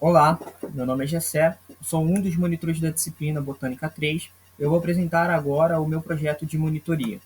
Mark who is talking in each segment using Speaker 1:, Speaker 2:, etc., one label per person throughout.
Speaker 1: Olá, meu nome é Gessé, sou um dos monitores da disciplina Botânica 3. Eu vou apresentar agora o meu projeto de monitoria.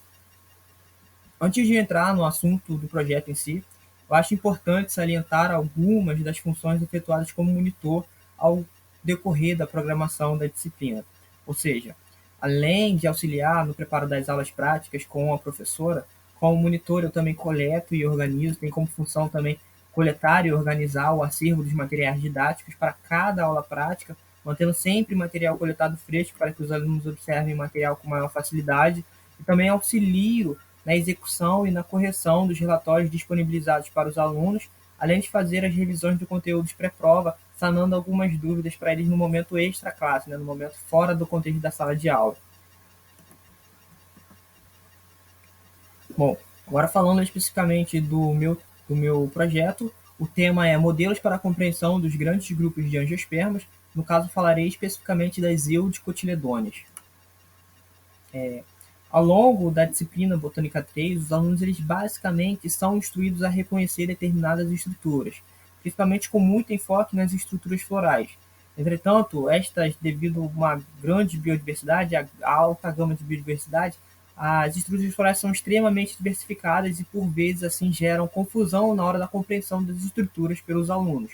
Speaker 1: Antes de entrar no assunto do projeto em si, eu acho importante salientar algumas das funções efetuadas como monitor ao decorrer da programação da disciplina. Ou seja, além de auxiliar no preparo das aulas práticas com a professora, como monitor eu também coleto e organizo, tem como função também coletar e organizar o acervo dos materiais didáticos para cada aula prática, mantendo sempre material coletado fresco para que os alunos observem o material com maior facilidade, e também auxilio na execução e na correção dos relatórios disponibilizados para os alunos, além de fazer as revisões do conteúdo de pré-prova, sanando algumas dúvidas para eles no momento extra-classe, no momento fora do contexto da sala de aula. Bom, agora falando especificamente do meu projeto, o tema é modelos para a compreensão dos grandes grupos de angiospermas. No caso, falarei especificamente das eudicotiledôneas. Ao longo da disciplina Botânica 3, os alunos eles basicamente são instruídos a reconhecer determinadas estruturas, principalmente com muito enfoque nas estruturas florais. Entretanto, estas, devido a uma grande biodiversidade, a alta gama de biodiversidade, as estruturas florais são extremamente diversificadas e, por vezes, assim, geram confusão na hora da compreensão das estruturas pelos alunos.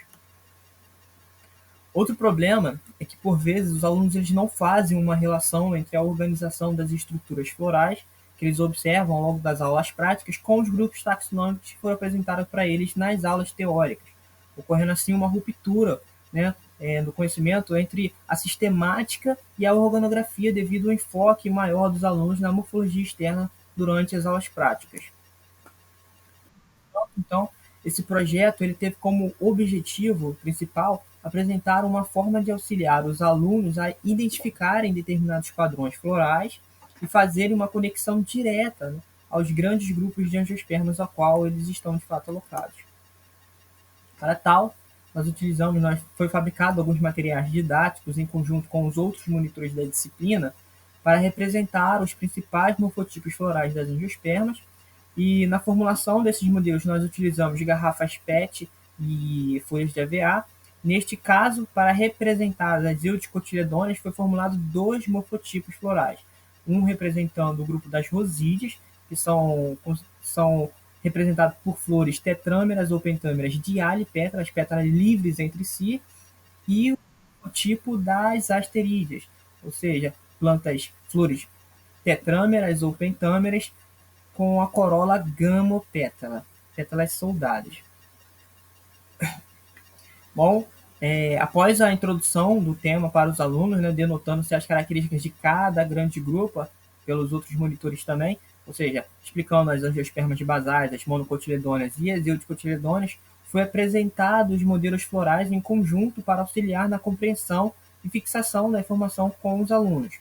Speaker 1: Outro problema é que, por vezes, os alunos eles não fazem uma relação entre a organização das estruturas florais que eles observam ao longo das aulas práticas com os grupos taxonômicos que foram apresentados para eles nas aulas teóricas, ocorrendo assim uma ruptura, do conhecimento entre a sistemática e a organografia devido ao enfoque maior dos alunos na morfologia externa durante as aulas práticas. Então, esse projeto ele teve como objetivo principal apresentar uma forma de auxiliar os alunos a identificarem determinados padrões florais e fazerem uma conexão direta, aos grandes grupos de angiospermas a qual eles estão de fato alocados. Para tal, foi fabricado alguns materiais didáticos em conjunto com os outros monitores da disciplina para representar os principais morfotipos florais das angiospermas. E na formulação desses modelos nós utilizamos garrafas PET e folhas de EVA. Neste caso, para representar as eudicotiledôneas, foi formulado dois morfotipos florais. Um representando o grupo das rosídeas, que são representados por flores tetrâmeras ou pentâmeras dialipétalas, pétalas livres entre si, e o tipo das asterídeas, ou seja, flores tetrâmeras ou pentâmeras com a corola gamopétala, pétalas soldadas. Bom, após a introdução do tema para os alunos, denotando-se as características de cada grande grupo pelos outros monitores também, ou seja, explicando as angiospermas basais, as monocotiledôneas e as eudicotiledôneas, foi apresentado os modelos florais em conjunto para auxiliar na compreensão e fixação da informação com os alunos.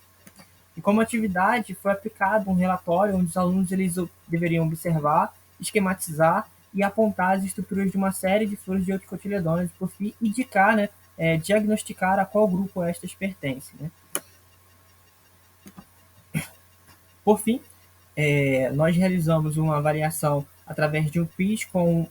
Speaker 1: E como atividade, foi aplicado um relatório onde os alunos eles deveriam observar, esquematizar e apontar as estruturas de uma série de flores de eudicotiledôneas e, por fim, indicar, diagnosticar a qual grupo estas pertencem. Por fim, nós realizamos uma avaliação através de um quiz com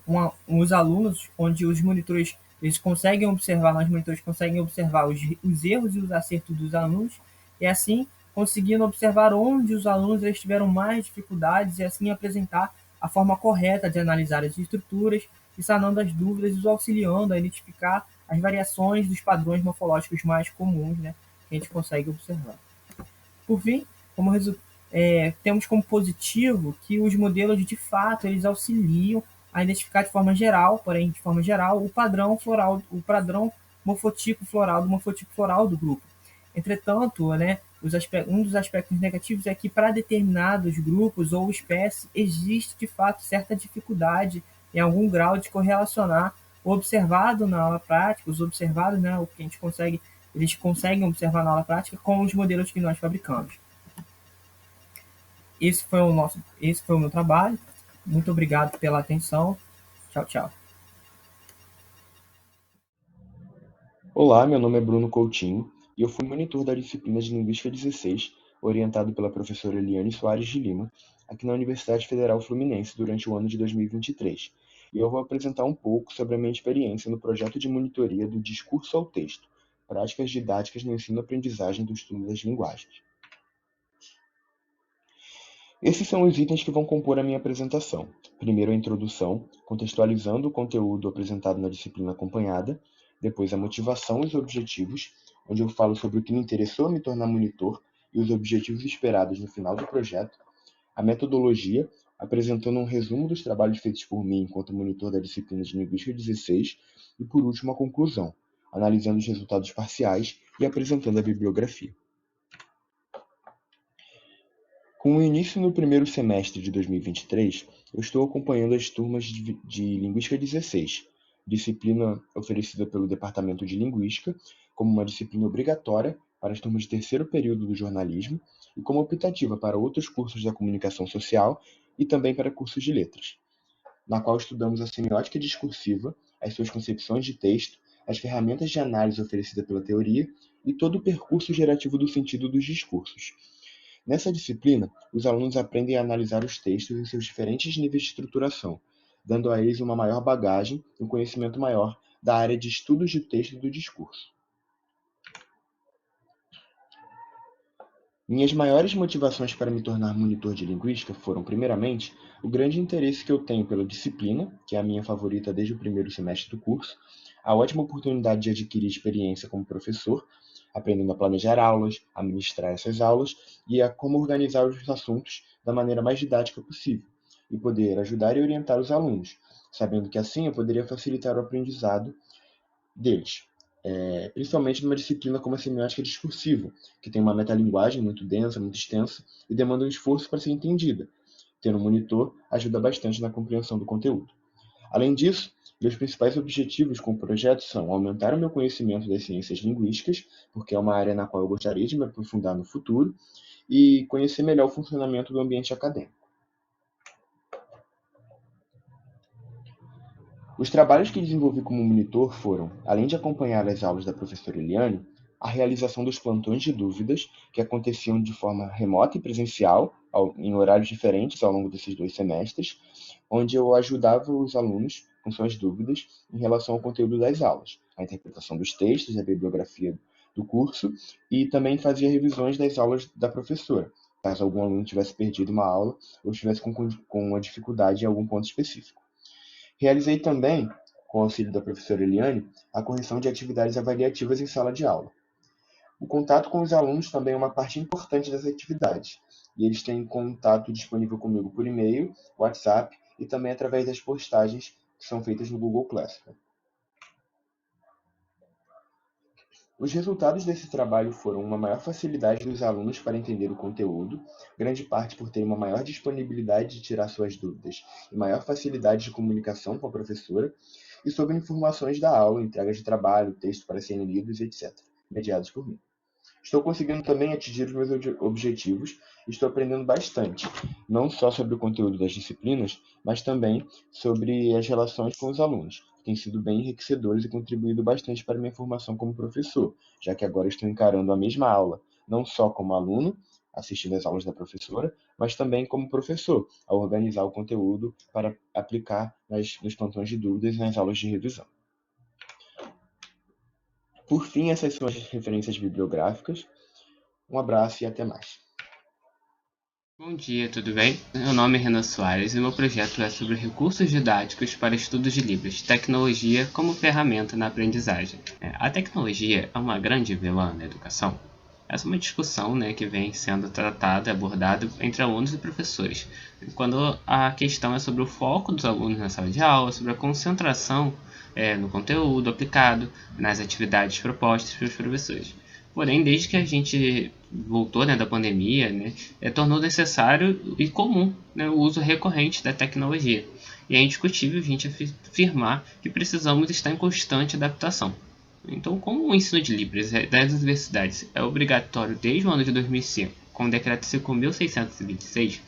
Speaker 1: os alunos, onde os monitores eles conseguem observar, nós monitores conseguem observar os erros e os acertos dos alunos, e assim conseguindo observar onde os alunos eles tiveram mais dificuldades e assim apresentar a forma correta de analisar as estruturas e sanando as dúvidas e os auxiliando a identificar as variações dos padrões morfológicos mais comuns, que a gente consegue observar. Por fim, temos como positivo que os modelos, de fato, eles auxiliam a identificar de forma geral, porém, de forma geral, o padrão floral, o padrão morfotipo floral do grupo. Entretanto, um dos aspectos negativos é que para determinados grupos ou espécies existe, de fato, certa dificuldade em algum grau de correlacionar o observado na aula prática, os observados, o que eles conseguem observar na aula prática com os modelos que nós fabricamos. Esse foi o meu trabalho. Muito obrigado pela atenção. Tchau, tchau.
Speaker 2: Olá, meu nome é Bruno Coutinho e eu fui monitor da disciplina de Linguística 16, orientado pela professora Eliane Soares de Lima, aqui na Universidade Federal Fluminense durante o ano de 2023. e eu vou apresentar um pouco sobre a minha experiência no projeto de monitoria do discurso ao texto, práticas didáticas no ensino-aprendizagem do estudo das linguagens. Esses são os itens que vão compor a minha apresentação. Primeiro, a introdução, contextualizando o conteúdo apresentado na disciplina acompanhada. Depois, a motivação e os objetivos, onde eu falo sobre o que me interessou me tornar monitor e os objetivos esperados no final do projeto. A metodologia, apresentando um resumo dos trabalhos feitos por mim enquanto monitor da disciplina de Linguística 16. E, por último, a conclusão, analisando os resultados parciais e apresentando a bibliografia. Com o início no primeiro semestre de 2023, eu estou acompanhando as turmas de Linguística 16, disciplina oferecida pelo Departamento de Linguística, como uma disciplina obrigatória para as turmas de terceiro período do jornalismo e como optativa para outros cursos da comunicação social e também para cursos de letras, na qual estudamos a semiótica discursiva, as suas concepções de texto, as ferramentas de análise oferecidas pela teoria e todo o percurso gerativo do sentido dos discursos. Nessa disciplina, os alunos aprendem a analisar os textos em seus diferentes níveis de estruturação, dando a eles uma maior bagagem e um conhecimento maior da área de estudos de texto e do discurso. Minhas maiores motivações para me tornar monitor de linguística foram, primeiramente, o grande interesse que eu tenho pela disciplina, que é a minha favorita desde o primeiro semestre do curso, a ótima oportunidade de adquirir experiência como professor, aprendendo a planejar aulas, a ministrar essas aulas e a como organizar os assuntos da maneira mais didática possível, e poder ajudar e orientar os alunos, sabendo que assim eu poderia facilitar o aprendizado deles, principalmente numa disciplina como a semiótica discursiva, que tem uma metalinguagem muito densa, muito extensa e demanda um esforço para ser entendida. Ter um monitor ajuda bastante na compreensão do conteúdo. Além disso, meus principais objetivos com o projeto são aumentar o meu conhecimento das ciências linguísticas, porque é uma área na qual eu gostaria de me aprofundar no futuro, e conhecer melhor o funcionamento do ambiente acadêmico. Os trabalhos que desenvolvi como monitor foram, além de acompanhar as aulas da professora Eliane, a realização dos plantões de dúvidas, que aconteciam de forma remota e presencial, em horários diferentes ao longo desses 2 semestres, onde eu ajudava os alunos com suas dúvidas em relação ao conteúdo das aulas, a interpretação dos textos, a bibliografia do curso, e também fazia revisões das aulas da professora, caso algum aluno tivesse perdido uma aula ou estivesse com uma dificuldade em algum ponto específico. Realizei também, com o auxílio da professora Eliane, a correção de atividades avaliativas em sala de aula. O contato com os alunos também é uma parte importante das atividades, e eles têm contato disponível comigo por e-mail, WhatsApp e também através das postagens que são feitas no Google Classroom. Os resultados desse trabalho foram uma maior facilidade dos alunos para entender o conteúdo, grande parte por ter uma maior disponibilidade de tirar suas dúvidas e maior facilidade de comunicação com a professora, e sobre informações da aula, entrega de trabalho, texto para serem lidos, etc., mediados por mim. Estou conseguindo também atingir os meus objetivos e estou aprendendo bastante, não só sobre o conteúdo das disciplinas, mas também sobre as relações com os alunos. Tem sido bem enriquecedores e contribuído bastante para minha formação como professor, já que agora estou encarando a mesma aula, não só como aluno, assistindo às aulas da professora, mas também como professor, ao organizar o conteúdo para aplicar nos plantões de dúvidas e nas aulas de revisão. Por fim, essas são as referências bibliográficas. Um abraço e até mais.
Speaker 3: Bom dia, tudo bem? Meu nome é Renan Soares e meu projeto é sobre recursos didáticos para estudos de livros, tecnologia como ferramenta na aprendizagem. A tecnologia é uma grande vilã na educação? Essa é uma discussão que vem sendo tratada e abordada entre alunos e professores, quando a questão é sobre o foco dos alunos na sala de aula, sobre a concentração no conteúdo aplicado, nas atividades propostas pelos professores. Porém, desde que a gente voltou da pandemia, tornou necessário e comum o uso recorrente da tecnologia. E é indiscutível a gente afirmar que precisamos estar em constante adaptação. Então, como o ensino de Libras das universidades é obrigatório desde o ano de 2005, com o Decreto 5.626,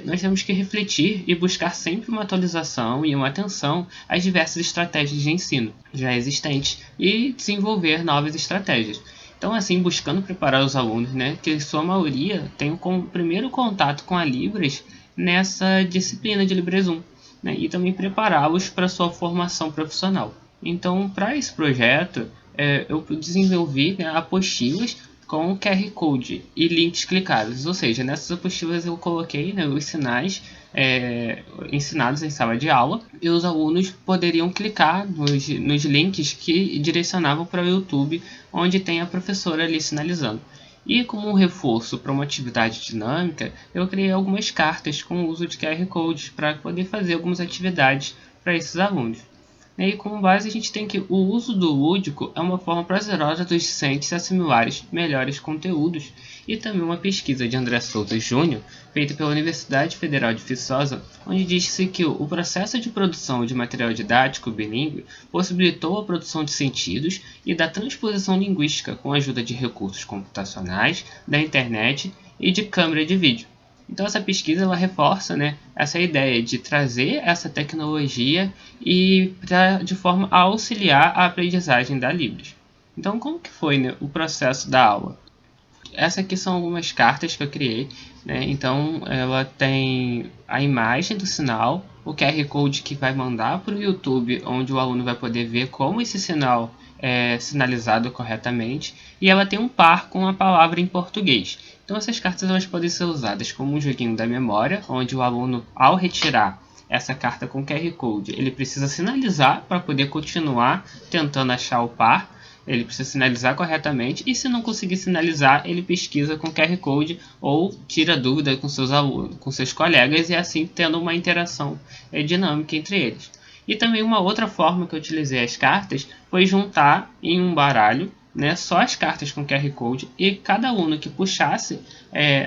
Speaker 3: nós temos que refletir e buscar sempre uma atualização e uma atenção às diversas estratégias de ensino já existentes e desenvolver novas estratégias. Então, assim, buscando preparar os alunos, que sua maioria tem o primeiro contato com a Libras nessa disciplina de Libras 1. né, e também prepará-los para sua formação profissional. Então, para esse projeto, eu desenvolvi, né, apostilas com QR Code e links clicáveis, ou seja, nessas apostilas eu coloquei, né, os sinais ensinados em sala de aula, e os alunos poderiam clicar nos links que direcionavam para o YouTube, onde tem a professora ali sinalizando. E como um reforço para uma atividade dinâmica, eu criei algumas cartas com o uso de QR Code para poder fazer algumas atividades para esses alunos. E como base a gente tem que o uso do lúdico é uma forma prazerosa dos discentes assimilarem melhores conteúdos, e também uma pesquisa de André Souza Júnior, feita pela Universidade Federal de Viçosa, onde disse que o processo de produção de material didático bilíngue possibilitou a produção de sentidos e da transposição linguística com a ajuda de recursos computacionais, da internet e de câmera de vídeo. Então essa pesquisa ela reforça, né, essa ideia de trazer essa tecnologia e de forma a auxiliar a aprendizagem da Libras. Então como que foi, né, o processo da aula? Essas aqui são algumas cartas que eu criei, né? Então ela tem a imagem do sinal, o QR Code que vai mandar para o YouTube, onde o aluno vai poder ver como esse sinal é sinalizado corretamente, e ela tem um par com a palavra em português. Então essas cartas elas podem ser usadas como um joguinho da memória, onde o aluno, ao retirar essa carta com QR Code, ele precisa sinalizar para poder continuar tentando achar o par. Ele precisa sinalizar corretamente, e se não conseguir sinalizar, ele pesquisa com QR Code ou tira dúvida com seus alunos, com seus colegas, e assim tendo uma interação dinâmica entre eles. E também uma outra forma que eu utilizei as cartas foi juntar em um baralho, né, só as cartas com QR Code, e cada aluno que puxasse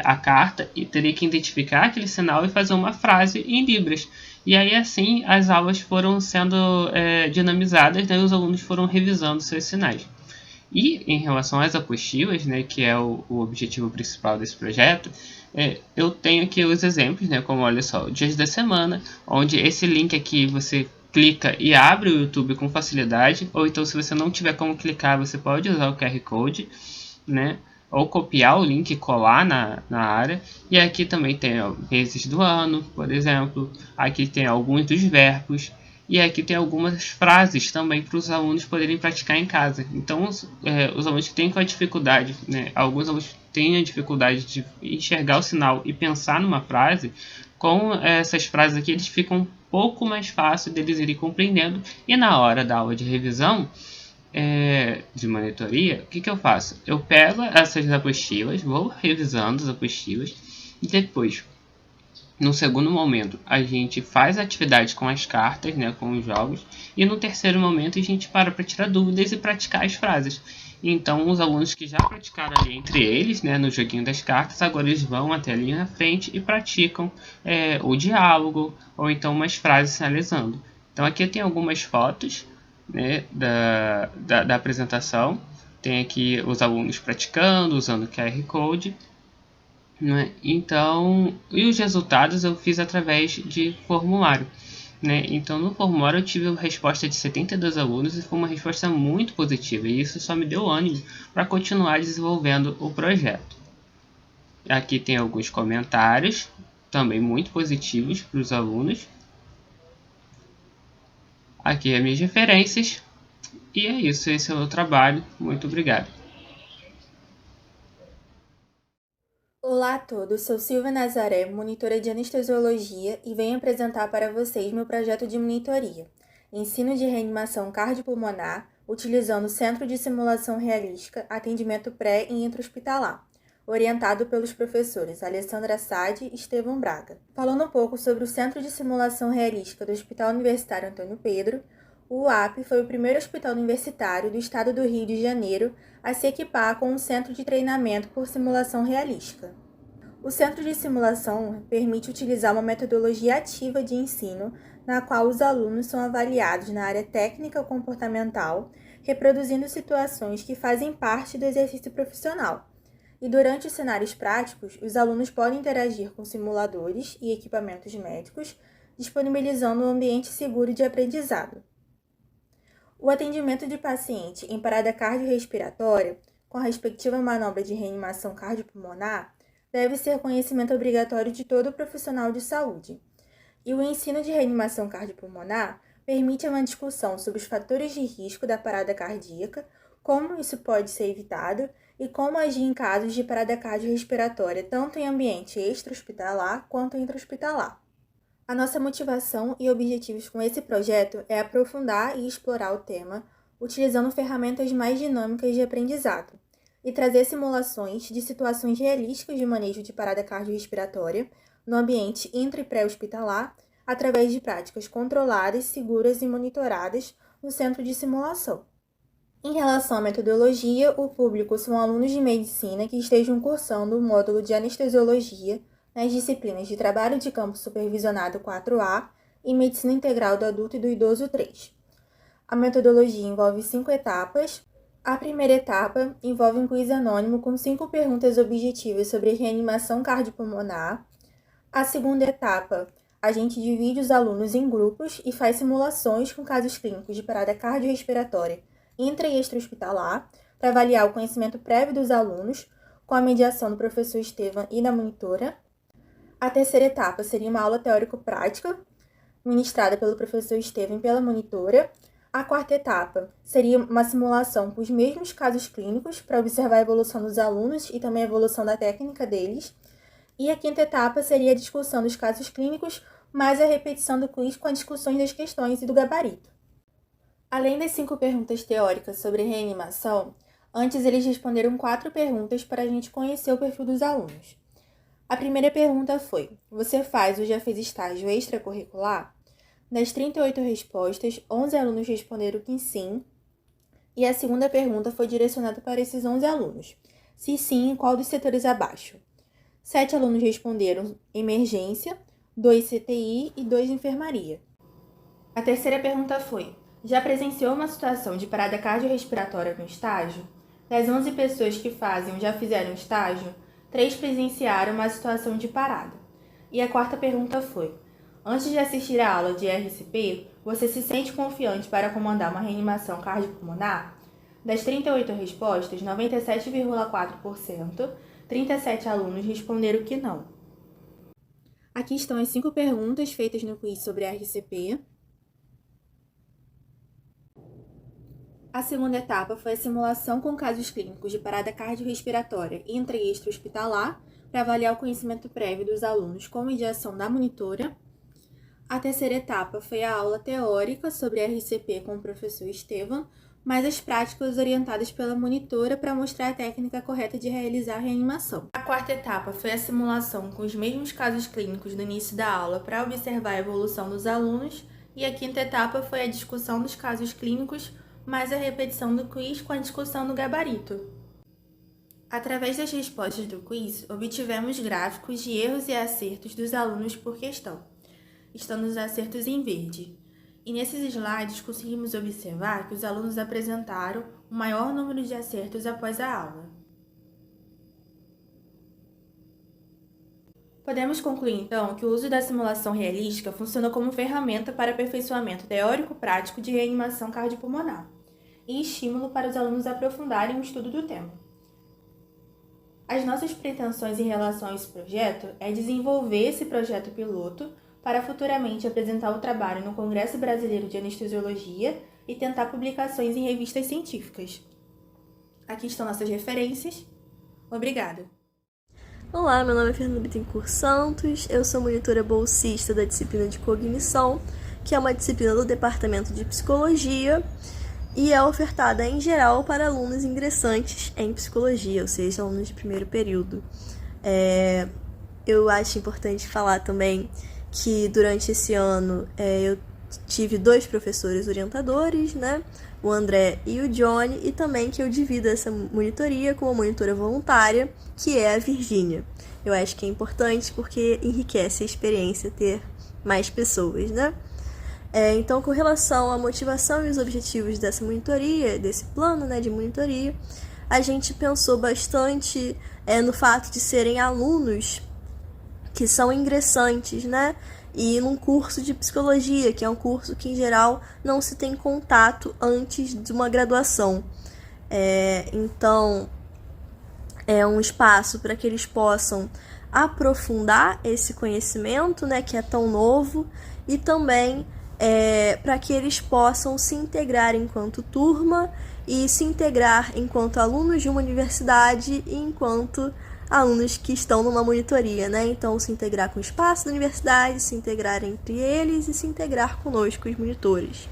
Speaker 3: a carta teria que identificar aquele sinal e fazer uma frase em Libras. E aí assim as aulas foram sendo dinamizadas, né, e os alunos foram revisando seus sinais. E em relação às apostilas, né, que é o objetivo principal desse projeto, eu tenho aqui os exemplos, né, como olha só, dias da semana, onde esse link aqui você clica e abre o YouTube com facilidade, ou então se você não tiver como clicar, você pode usar o QR Code, né, ou copiar o link e colar na área. E aqui também tem meses do ano, por exemplo, aqui tem alguns dos verbos, e aqui tem algumas frases também para os alunos poderem praticar em casa. Então os alunos que têm com a dificuldade, né, alguns alunos têm a dificuldade de enxergar o sinal e pensar numa frase, com essas frases aqui eles ficam um pouco mais fácil deles irem compreendendo, e na hora da aula de revisão de monitoria, o que eu faço? Eu pego essas apostilas, vou revisando as apostilas, e depois, no segundo momento, a gente faz a atividade com as cartas, né, com os jogos, e no terceiro momento a gente para tirar dúvidas e praticar as frases. Então os alunos que já praticaram ali entre eles, né, no joguinho das cartas, agora eles vão até ali na frente e praticam o diálogo, ou então umas frases sinalizando. Então aqui eu tenho algumas fotos, né, da apresentação. Tem aqui os alunos praticando, usando o QR Code, né? Então, e os resultados eu fiz através de formulário, né? Então no formulário eu tive a resposta de 72 alunos, e foi uma resposta muito positiva, e isso só me deu ânimo para continuar desenvolvendo o projeto. Aqui tem alguns comentários também muito positivos para os alunos. Aqui as minhas referências. E é isso, esse é o meu trabalho. Muito obrigado.
Speaker 4: Olá a todos, sou Silvia Nazaré, monitora de anestesiologia, e venho apresentar para vocês meu projeto de monitoria, ensino de reanimação cardiopulmonar, utilizando o Centro de Simulação Realística, atendimento pré e intra-hospitalar, orientado pelos professores Alessandra Sade e Estevão Braga. Falando um pouco sobre o Centro de Simulação Realística do Hospital Universitário Antônio Pedro, o UAP foi o primeiro hospital universitário do estado do Rio de Janeiro a se equipar com um centro de treinamento por simulação realística. O centro de simulação permite utilizar uma metodologia ativa de ensino, na qual os alunos são avaliados na área técnica comportamental, reproduzindo situações que fazem parte do exercício profissional. E durante os cenários práticos, os alunos podem interagir com simuladores e equipamentos médicos, disponibilizando um ambiente seguro de aprendizado. O atendimento de paciente em parada cardiorrespiratória, com a respectiva manobra de reanimação cardiopulmonar, deve ser conhecimento obrigatório de todo profissional de saúde. E o ensino de reanimação cardiopulmonar permite uma discussão sobre os fatores de risco da parada cardíaca, como isso pode ser evitado e como agir em casos de parada cardiorrespiratória, tanto em ambiente extra-hospitalar quanto intra-hospitalar. A nossa motivação e objetivos com esse projeto é aprofundar e explorar o tema, utilizando ferramentas mais dinâmicas de aprendizado, e trazer simulações de situações realísticas de manejo de parada cardiorrespiratória no ambiente intra e pré-hospitalar, através de práticas controladas, seguras e monitoradas no centro de simulação. Em relação à metodologia, o público são alunos de medicina que estejam cursando o módulo de anestesiologia nas disciplinas de trabalho de campo supervisionado 4A e medicina integral do adulto e do idoso 3. A metodologia envolve 5 etapas. A primeira etapa envolve um quiz anônimo com 5 perguntas objetivas sobre reanimação cardiopulmonar. A segunda etapa, a gente divide os alunos em grupos e faz simulações com casos clínicos de parada cardiorrespiratória intra e extra-hospitalar para avaliar o conhecimento prévio dos alunos, com a mediação do professor Estevam e da monitora. A terceira etapa seria uma aula teórico-prática, ministrada pelo professor Estevam e pela monitora. A quarta etapa seria uma simulação com os mesmos casos clínicos para observar a evolução dos alunos e também a evolução da técnica deles. E a quinta etapa seria a discussão dos casos clínicos, mais a repetição do quiz com as discussões das questões e do gabarito. Além das 5 perguntas teóricas sobre reanimação, antes eles responderam 4 perguntas para a gente conhecer o perfil dos alunos. A primeira pergunta foi: você faz ou já fez estágio extracurricular? Das 38 respostas, 11 alunos responderam que sim, e a segunda pergunta foi direcionada para esses 11 alunos. Se sim, em qual dos setores abaixo? 7 alunos responderam emergência, 2 CTI e 2 enfermaria. A terceira pergunta foi: já presenciou uma situação de parada cardiorrespiratória no estágio? Das 11 pessoas que fazem ou já fizeram estágio, 3 presenciaram uma situação de parada. E a quarta pergunta foi: antes de assistir a aula de RCP, você se sente confiante para comandar uma reanimação cardiopulmonar? Das 38 respostas, 97,4%, 37 alunos responderam que não. Aqui estão as 5 perguntas feitas no quiz sobre RCP. A segunda etapa foi a simulação com casos clínicos de parada cardiorrespiratória intra e extra-hospitalar para avaliar o conhecimento prévio dos alunos com mediação da monitora. A terceira etapa foi a aula teórica sobre RCP com o professor Estevam, mais as práticas orientadas pela monitora para mostrar a técnica correta de realizar a reanimação. A quarta etapa foi a simulação com os mesmos casos clínicos no início da aula para observar a evolução dos alunos. E a quinta etapa foi a discussão dos casos clínicos, mais a repetição do quiz com a discussão do gabarito. Através das respostas do quiz, obtivemos gráficos de erros e acertos dos alunos por questão, estando os acertos em verde. E nesses slides conseguimos observar que os alunos apresentaram o maior número de acertos após a aula. Podemos concluir, então, que o uso da simulação realística funciona como ferramenta para aperfeiçoamento teórico-prático de reanimação cardiopulmonar e estímulo para os alunos aprofundarem o estudo do tema. As nossas pretensões em relação a esse projeto é desenvolver esse projeto piloto para futuramente apresentar o trabalho no Congresso Brasileiro de Anestesiologia e tentar publicações em revistas científicas. Aqui estão nossas referências. Obrigada!
Speaker 5: Olá, meu nome é Fernanda Bittencourt Santos, eu sou monitora bolsista da disciplina de Cognição, que é uma disciplina do Departamento de Psicologia e é ofertada em geral para alunos ingressantes em Psicologia, ou seja, alunos de primeiro período. Eu acho importante falar também que durante esse ano eu tive 2 professores orientadores, né? O André e o Johnny, e também que eu divido essa monitoria com uma monitora voluntária, que é a Virgínia. Eu acho que é importante porque enriquece a experiência ter mais pessoas, né? Então, com relação à motivação e os objetivos dessa monitoria, desse plano, né, de monitoria, a gente pensou bastante no fato de serem alunos que são ingressantes, né? E num curso de psicologia, que é um curso que, em geral, não se tem contato antes de uma graduação. Então, é um espaço para que eles possam aprofundar esse conhecimento, né, que é tão novo, e também para que eles possam se integrar enquanto turma e se integrar enquanto alunos de uma universidade e enquanto alunos que estão numa monitoria, né? Então, se integrar com o espaço da universidade, se integrar entre eles e se integrar conosco, os monitores.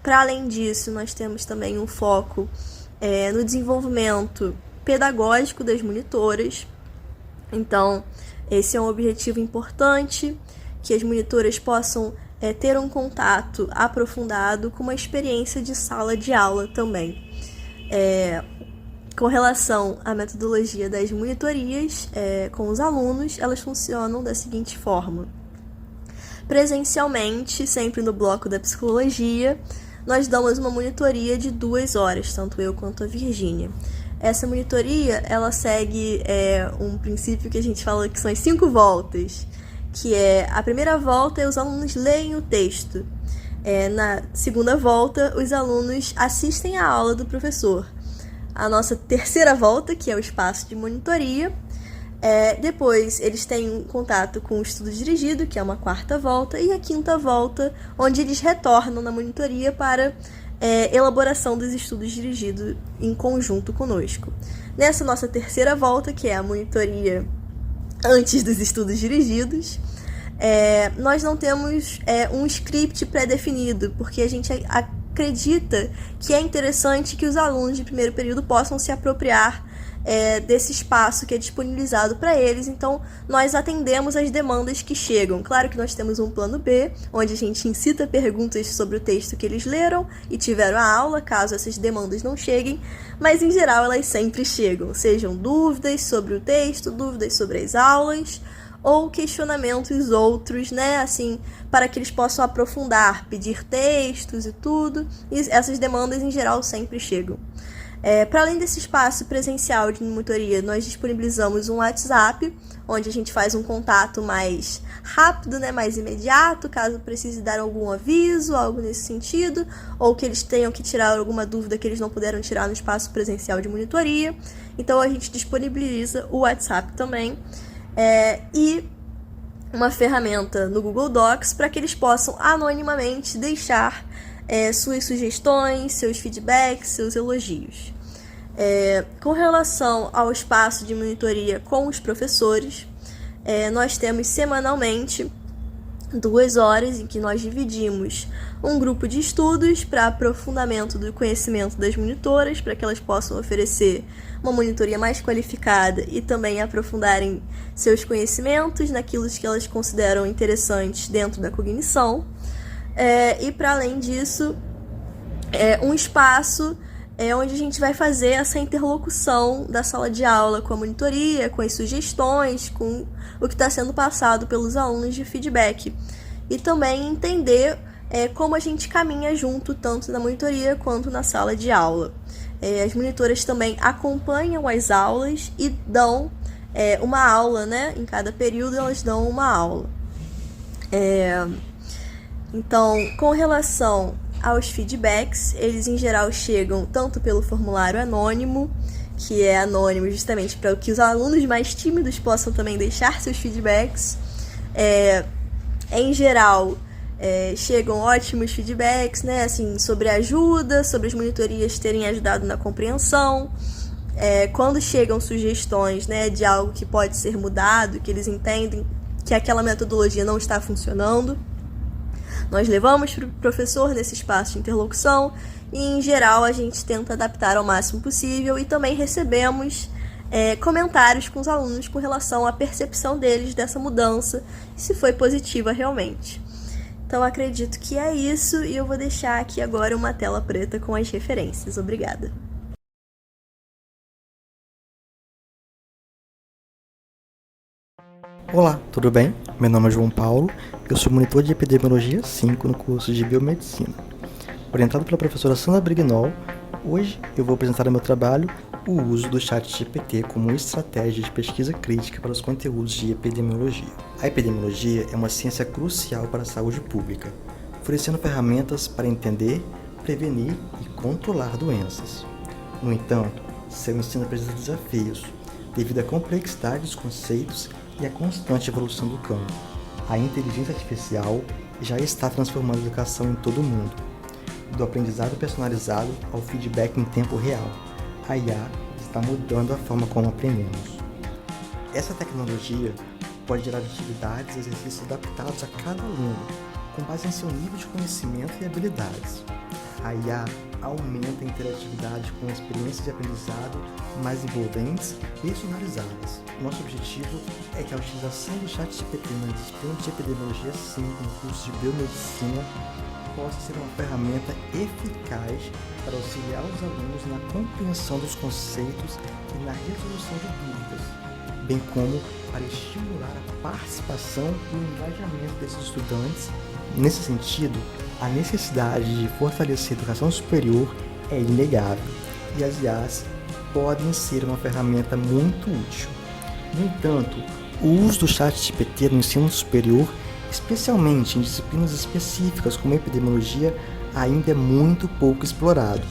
Speaker 5: Para além disso, nós temos também um foco no desenvolvimento pedagógico das monitoras. Então, esse é um objetivo importante, que as monitoras possam ter um contato aprofundado com uma experiência de sala de aula também. Com relação à metodologia das monitorias com os alunos, elas funcionam da seguinte forma. Presencialmente, sempre no bloco da psicologia, nós damos uma monitoria de 2 horas, tanto eu quanto a Virgínia. Essa monitoria, ela segue um princípio que a gente fala que são as 5 voltas, que é a primeira volta os alunos leem o texto. Na segunda volta, os alunos assistem à aula do professor. A nossa terceira volta, que é o espaço de monitoria. Depois, eles têm um contato com o estudo dirigido, que é uma 4ª volta, e a 5ª volta, onde eles retornam na monitoria para elaboração dos estudos dirigidos em conjunto conosco. Nessa nossa terceira volta, que é a monitoria antes dos estudos dirigidos, nós não temos um script pré-definido, porque a gente acredita que é interessante que os alunos de primeiro período possam se apropriar desse espaço que é disponibilizado para eles. Então, nós atendemos as demandas que chegam. Claro que nós temos um plano B, onde a gente incita perguntas sobre o texto que eles leram e tiveram a aula, caso essas demandas não cheguem, mas, em geral, elas sempre chegam, sejam dúvidas sobre o texto, dúvidas sobre as aulas, ou questionamentos outros, né, assim, para que eles possam aprofundar, pedir textos e tudo, e essas demandas, em geral, sempre chegam. Para além desse espaço presencial de monitoria, nós disponibilizamos um WhatsApp, onde a gente faz um contato mais rápido, né, mais imediato, caso precise dar algum aviso, algo nesse sentido, ou que eles tenham que tirar alguma dúvida que eles não puderam tirar no espaço presencial de monitoria. Então, a gente disponibiliza o WhatsApp também, e uma ferramenta no Google Docs para que eles possam anonimamente deixar suas sugestões, seus feedbacks, seus elogios. Com relação ao espaço de monitoria com os professores, nós temos semanalmente 2 horas em que nós dividimos um grupo de estudos para aprofundamento do conhecimento das monitoras, para que elas possam oferecer uma monitoria mais qualificada e também aprofundarem seus conhecimentos naquilo que elas consideram interessantes dentro da cognição. E, para além disso, um espaço onde a gente vai fazer essa interlocução da sala de aula com a monitoria, com as sugestões, com o que está sendo passado pelos alunos de feedback. E também entender como a gente caminha junto, tanto na monitoria quanto na sala de aula. As monitoras também acompanham as aulas e dão uma aula, né? Em cada período elas dão uma aula. Então, com relação aos feedbacks, eles em geral chegam tanto pelo formulário anônimo, que é anônimo justamente para que os alunos mais tímidos possam também deixar seus feedbacks. Em geral, chegam ótimos feedbacks, né, assim, sobre a ajuda, sobre as monitorias terem ajudado na compreensão. Quando chegam sugestões, né, de algo que pode ser mudado, que eles entendem que aquela metodologia não está funcionando, nós levamos para o professor nesse espaço de interlocução e, em geral, a gente tenta adaptar ao máximo possível e também recebemos comentários com os alunos com relação à percepção deles dessa mudança e se foi positiva realmente. Então, acredito que é isso e eu vou deixar aqui agora uma tela preta com as referências. Obrigada.
Speaker 6: Olá, tudo bem? Meu nome é João Paulo, eu sou monitor de Epidemiologia 5 no curso de Biomedicina. Orientado pela professora Sandra Brignol, hoje eu vou apresentar no meu trabalho o uso do ChatGPT como estratégia de pesquisa crítica para os conteúdos de epidemiologia. A epidemiologia é uma ciência crucial para a saúde pública, oferecendo ferramentas para entender, prevenir e controlar doenças. No entanto, seu ensino apresenta desafios, devido à complexidade dos conceitos e à constante evolução do campo. A inteligência artificial já está transformando a educação em todo o mundo, do aprendizado personalizado ao feedback em tempo real. A IA está mudando a forma como aprendemos. Essa tecnologia pode gerar atividades e exercícios adaptados a cada aluno, com base em seu nível de conhecimento e habilidades. A IA aumenta a interatividade com experiências de aprendizado mais envolventes e personalizadas. Nosso objetivo é que a utilização do ChatGPT na disciplina de Epidemiologia 5 no curso de Biomedicina possa ser uma ferramenta eficaz para auxiliar os alunos na compreensão dos conceitos e na resolução de dúvidas, bem como para estimular a participação e o engajamento desses estudantes. Nesse sentido, a necessidade de fortalecer a educação superior é inegável e as IAs podem ser uma ferramenta muito útil. No entanto, o uso do ChatGPT no ensino superior, especialmente em disciplinas específicas como epidemiologia, ainda é muito pouco explorado.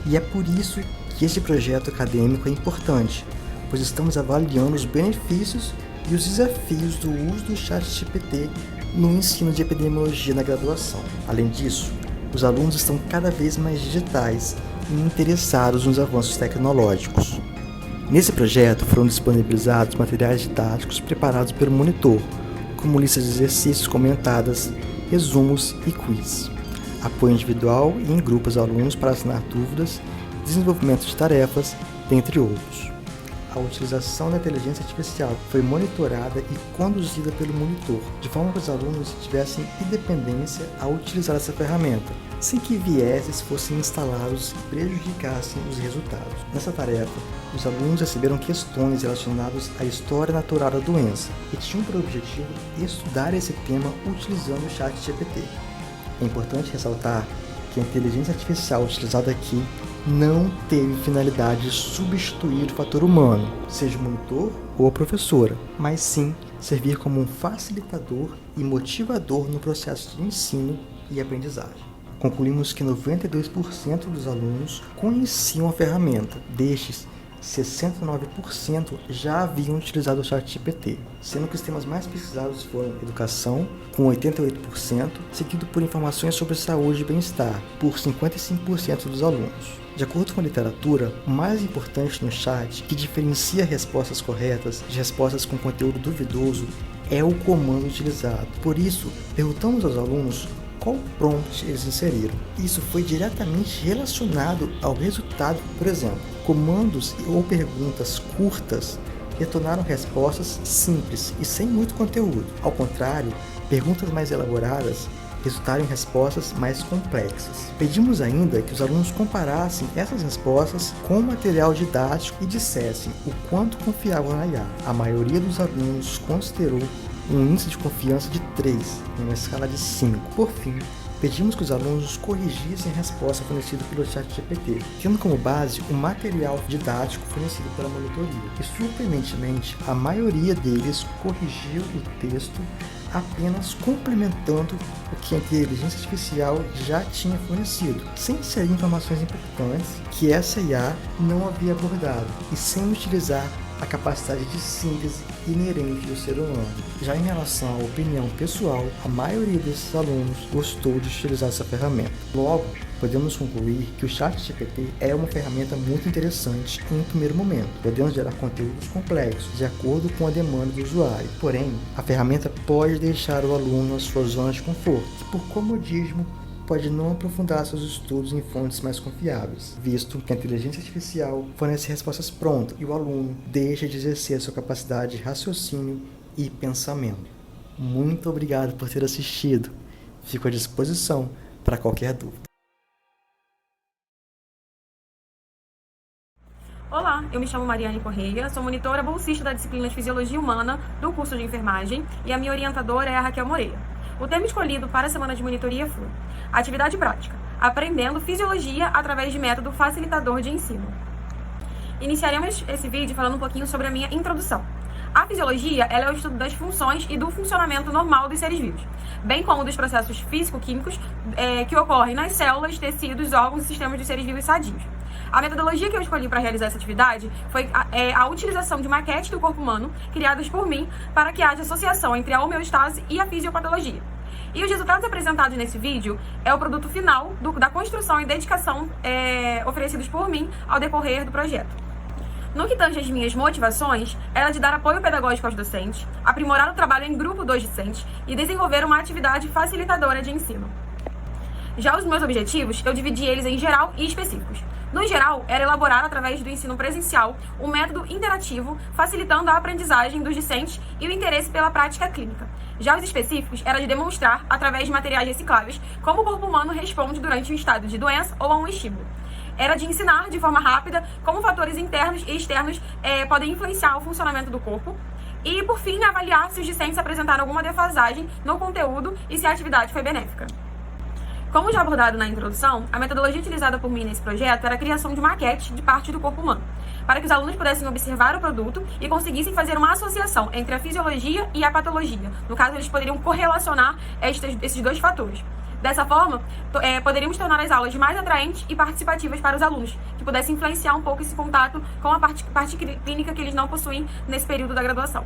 Speaker 6: E é por isso que esse projeto acadêmico é importante, pois estamos avaliando os benefícios e os desafios do uso do ChatGPT no ensino de epidemiologia na graduação. Além disso, os alunos estão cada vez mais digitais e interessados nos avanços tecnológicos. Nesse projeto foram disponibilizados materiais didáticos preparados pelo monitor, como listas de exercícios comentadas, resumos e quiz, apoio individual e em grupos aos alunos para sanar dúvidas, desenvolvimento de tarefas, dentre outros. A utilização da inteligência artificial foi monitorada e conduzida pelo monitor, de forma que os alunos tivessem independência ao utilizar essa ferramenta, sem que vieses fossem instalados e prejudicassem os resultados. Nessa tarefa, os alunos receberam questões relacionadas à história natural da doença e tinham por objetivo estudar esse tema utilizando o ChatGPT. É importante ressaltar que a inteligência artificial utilizada aqui não teve finalidade de substituir o fator humano, seja o monitor ou a professora, mas sim servir como um facilitador e motivador no processo de ensino e aprendizagem. Concluímos que 92% dos alunos conheciam a ferramenta. Destes, 69% já haviam utilizado o ChatGPT, sendo que os temas mais pesquisados foram educação, com 88%, seguido por informações sobre saúde e bem-estar, por 55% dos alunos. De acordo com a literatura, o mais importante no chat, que diferencia respostas corretas de respostas com conteúdo duvidoso, é o comando utilizado. Por isso, perguntamos aos alunos qual prompt eles inseriram. Isso foi diretamente relacionado ao resultado. Por exemplo, comandos ou perguntas curtas retornaram respostas simples e sem muito conteúdo. Ao contrário, perguntas mais elaboradas resultaram em respostas mais complexas. Pedimos ainda que os alunos comparassem essas respostas com o material didático e dissessem o quanto confiavam na IA. A maioria dos alunos considerou um índice de confiança de 3, em uma escala de 5. Por fim, pedimos que os alunos corrigissem a resposta fornecida pelo ChatGPT, tendo como base o material didático fornecido pela monitoria. E, surpreendentemente, a maioria deles corrigiu o texto apenas complementando o que a inteligência artificial já tinha fornecido, sem inserir informações importantes que essa IA não havia abordado e sem utilizar a capacidade de síntese inerente do ser humano. Já em relação à opinião pessoal, a maioria desses alunos gostou de utilizar essa ferramenta. Logo, podemos concluir que o ChatGPT é uma ferramenta muito interessante em um primeiro momento, podendo gerar conteúdos complexos de acordo com a demanda do usuário. Porém, a ferramenta pode deixar o aluno na sua zona de conforto, que por comodismo pode não aprofundar seus estudos em fontes mais confiáveis, visto que a inteligência artificial fornece respostas prontas e o aluno deixa de exercer a sua capacidade de raciocínio e pensamento. Muito obrigado por ter assistido. Fico à disposição para qualquer dúvida.
Speaker 7: Olá, eu me chamo Mariane Correia, sou monitora bolsista da disciplina de Fisiologia Humana do curso de Enfermagem e a minha orientadora é a Raquel Moreira. O tema escolhido para a semana de monitoria foi Atividade Prática, aprendendo Fisiologia através de método facilitador de ensino. Iniciaremos esse vídeo falando um pouquinho sobre a minha introdução. A fisiologia ela é o estudo das funções e do funcionamento normal dos seres vivos, bem como dos processos físico-químicos que ocorrem nas células, tecidos, órgãos e sistemas dos seres vivos sadios. A metodologia que eu escolhi para realizar essa atividade foi a utilização de maquetes do corpo humano criadas por mim para que haja associação entre a homeostase e a fisiopatologia. E os resultados apresentados nesse vídeo é o produto final da construção e dedicação oferecidos por mim ao decorrer do projeto. No que tange as minhas motivações, era de dar apoio pedagógico aos docentes, aprimorar o trabalho em grupo dos discentes e desenvolver uma atividade facilitadora de ensino. Já os meus objetivos, eu dividi eles em geral e específicos. No geral, era elaborar, através do ensino presencial, um método interativo, facilitando a aprendizagem dos discentes e o interesse pela prática clínica. Já os específicos, era de demonstrar, através de materiais recicláveis, como o corpo humano responde durante um estado de doença ou a um estímulo. Era de ensinar, de forma rápida, como fatores internos e externos podem influenciar o funcionamento do corpo. E, por fim, avaliar se os discentes apresentaram alguma defasagem no conteúdo e se a atividade foi benéfica. Como já abordado na introdução, a metodologia utilizada por mim nesse projeto era a criação de maquete de parte do corpo humano, para que os alunos pudessem observar o produto e conseguissem fazer uma associação entre a fisiologia e a patologia. No caso, eles poderiam correlacionar esses dois fatores. Dessa forma, poderíamos tornar as aulas mais atraentes e participativas para os alunos, que pudessem influenciar um pouco esse contato com a parte clínica que eles não possuem nesse período da graduação.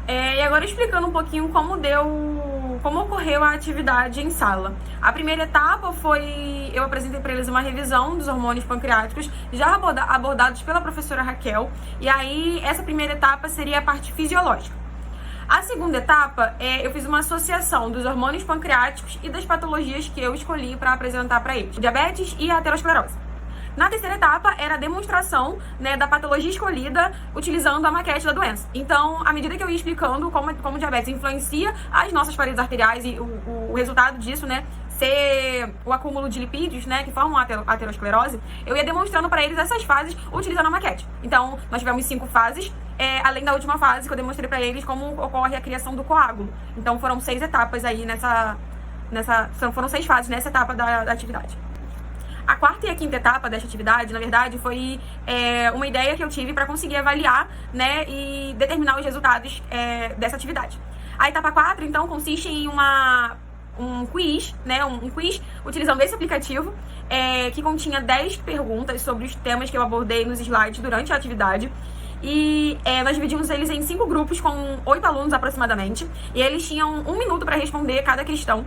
Speaker 7: E agora explicando um pouquinho como ocorreu a atividade em sala. A primeira etapa foi, eu apresentei para eles uma revisão dos hormônios pancreáticos, já abordados pela professora Raquel, e aí essa primeira etapa seria a parte fisiológica. A segunda etapa, eu fiz uma associação dos hormônios pancreáticos e das patologias que eu escolhi para apresentar para eles, diabetes e aterosclerose. Na terceira etapa, era a demonstração, da patologia escolhida utilizando a maquete da doença. Então, à medida que eu ia explicando como o diabetes influencia as nossas paredes arteriais e o resultado disso, ser o acúmulo de lipídios, que formam a aterosclerose, eu ia demonstrando para eles essas fases utilizando a maquete. Então, nós tivemos 5 fases, além da última fase que eu demonstrei para eles como ocorre a criação do coágulo. Então, foram 6 etapas aí foram 6 fases nessa etapa da atividade. A quarta e a quinta etapa dessa atividade, na verdade, foi uma ideia que eu tive para conseguir avaliar, e determinar os resultados dessa atividade. A etapa 4, então, consiste em um quiz, um quiz utilizando esse aplicativo, que continha 10 perguntas sobre os temas que eu abordei nos slides durante a atividade. E nós dividimos eles em 5 grupos com 8 alunos aproximadamente, e eles tinham 1 minuto para responder cada questão.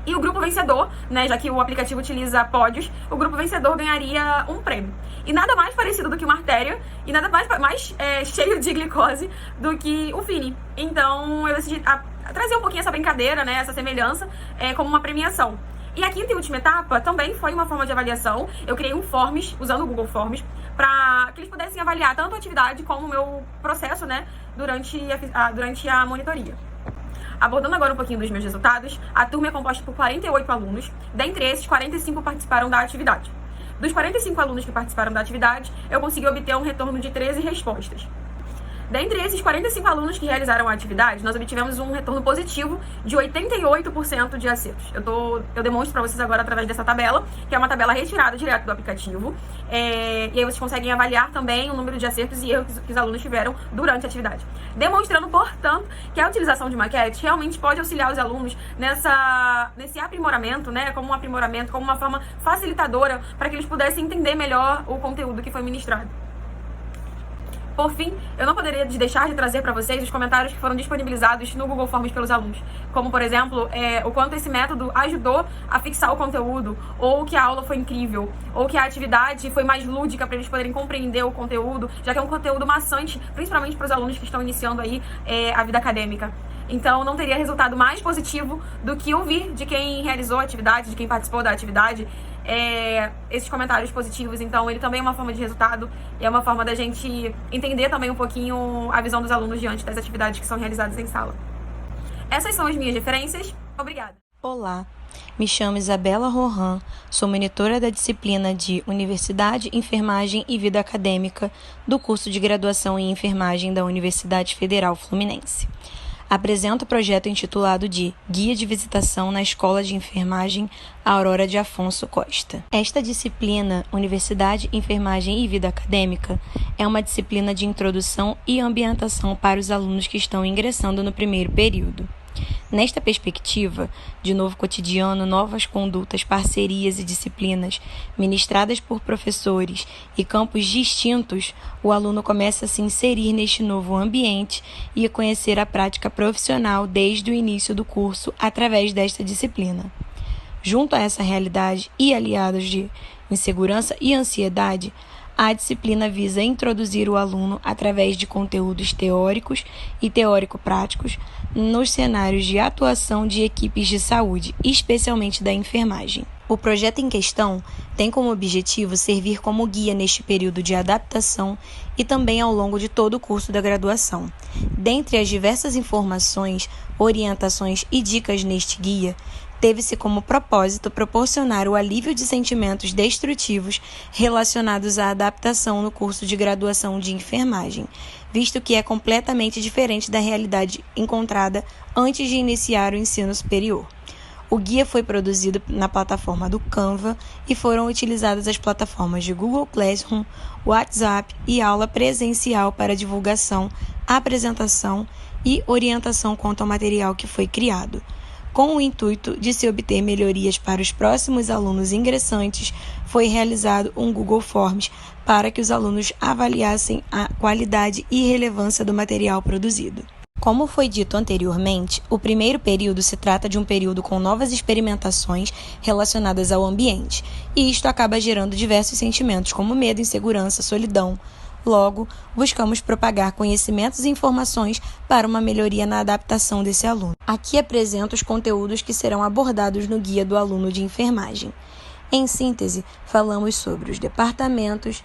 Speaker 7: E o grupo vencedor, já que o aplicativo utiliza pódios, o grupo vencedor ganharia um prêmio. E nada mais parecido do que uma artéria, e nada mais cheio de glicose do que o Fini. Então eu decidi trazer um pouquinho essa brincadeira, essa semelhança, como uma premiação. E a quinta e última etapa também foi uma forma de avaliação. Eu criei um Forms, usando o Google Forms, para que eles pudessem avaliar tanto a atividade como o meu processo, durante a monitoria. Abordando agora um pouquinho dos meus resultados, a turma é composta por 48 alunos, dentre esses, 45 participaram da atividade. Dos 45 alunos que participaram da atividade, eu consegui obter um retorno de 13 respostas. Dentre esses 45 alunos que realizaram a atividade, nós obtivemos um retorno positivo de 88% de acertos. Eu demonstro para vocês agora através dessa tabela, que é uma tabela retirada direto do aplicativo. E aí vocês conseguem avaliar também o número de acertos e erros que os alunos tiveram durante a atividade. Demonstrando, portanto, que a utilização de maquete realmente pode auxiliar os alunos nesse aprimoramento, como um aprimoramento, como uma forma facilitadora para que eles pudessem entender melhor o conteúdo que foi ministrado. Por fim, eu não poderia deixar de trazer para vocês os comentários que foram disponibilizados no Google Forms pelos alunos, como, por exemplo, o quanto esse método ajudou a fixar o conteúdo, ou que a aula foi incrível, ou que a atividade foi mais lúdica para eles poderem compreender o conteúdo, já que é um conteúdo maçante, principalmente para os alunos que estão iniciando aí a vida acadêmica. Então, não teria resultado mais positivo do que ouvir de quem realizou a atividade, de quem participou da atividade, esses comentários positivos. Então, ele também é uma forma de resultado e é uma forma da gente entender também um pouquinho a visão dos alunos diante das atividades que são realizadas em sala. Essas são as minhas referências. Obrigada.
Speaker 8: Olá, me chamo Isabela Rohan, sou monitora da disciplina de Universidade, Enfermagem e Vida Acadêmica do curso de graduação em Enfermagem da Universidade Federal Fluminense. Apresento o projeto intitulado de Guia de Visitação na Escola de Enfermagem Aurora de Afonso Costa. Esta disciplina, Universidade, Enfermagem e Vida Acadêmica, é uma disciplina de introdução e ambientação para os alunos que estão ingressando no primeiro período. Nesta perspectiva, de novo cotidiano, novas condutas, parcerias e disciplinas ministradas por professores e campos distintos, o aluno começa a se inserir neste novo ambiente e a conhecer a prática profissional desde o início do curso através desta disciplina. Junto a essa realidade e aliados de insegurança e ansiedade, a disciplina visa introduzir o aluno através de conteúdos teóricos e teórico-práticos nos cenários de atuação de equipes de saúde, especialmente da enfermagem. O projeto em questão tem como objetivo servir como guia neste período de adaptação e também ao longo de todo o curso da graduação. Dentre as diversas informações, orientações e dicas neste guia, teve-se como propósito proporcionar o alívio de sentimentos destrutivos relacionados à adaptação no curso de graduação de enfermagem, visto que é completamente diferente da realidade encontrada antes de iniciar o ensino superior. O guia foi produzido na plataforma do Canva e foram utilizadas as plataformas de Google Classroom, WhatsApp e aula presencial para divulgação, apresentação e orientação quanto ao material que foi criado. Com o intuito de se obter melhorias para os próximos alunos ingressantes, foi realizado um Google Forms para que os alunos avaliassem a qualidade e relevância do material produzido. Como foi dito anteriormente, o primeiro período se trata de um período com novas experimentações relacionadas ao ambiente, e isto acaba gerando diversos sentimentos como medo, insegurança, solidão. Logo, buscamos propagar conhecimentos e informações para uma melhoria na adaptação desse aluno. Aqui apresento os conteúdos que serão abordados no Guia do Aluno de Enfermagem. Em síntese, falamos sobre os departamentos,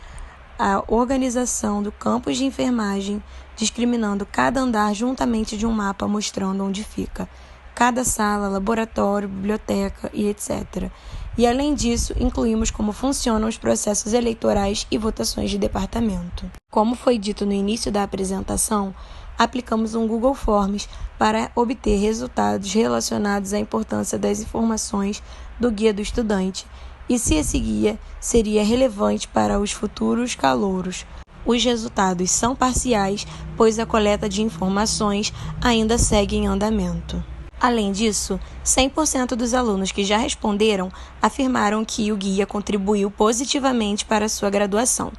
Speaker 8: a organização do campus de enfermagem, discriminando cada andar juntamente de um mapa mostrando onde fica cada sala, laboratório, biblioteca e etc. E, além disso, incluímos como funcionam os processos eleitorais e votações de departamento. Como foi dito no início da apresentação, aplicamos um Google Forms para obter resultados relacionados à importância das informações do Guia do Estudante e se esse guia seria relevante para os futuros calouros. Os resultados são parciais, pois a coleta de informações ainda segue em andamento. Além disso, 100% dos alunos que já responderam afirmaram que o guia contribuiu positivamente para a sua graduação.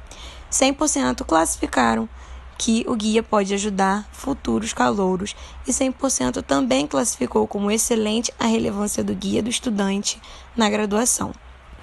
Speaker 8: 100% classificaram que o guia pode ajudar futuros calouros e 100% também classificou como excelente a relevância do guia do estudante na graduação.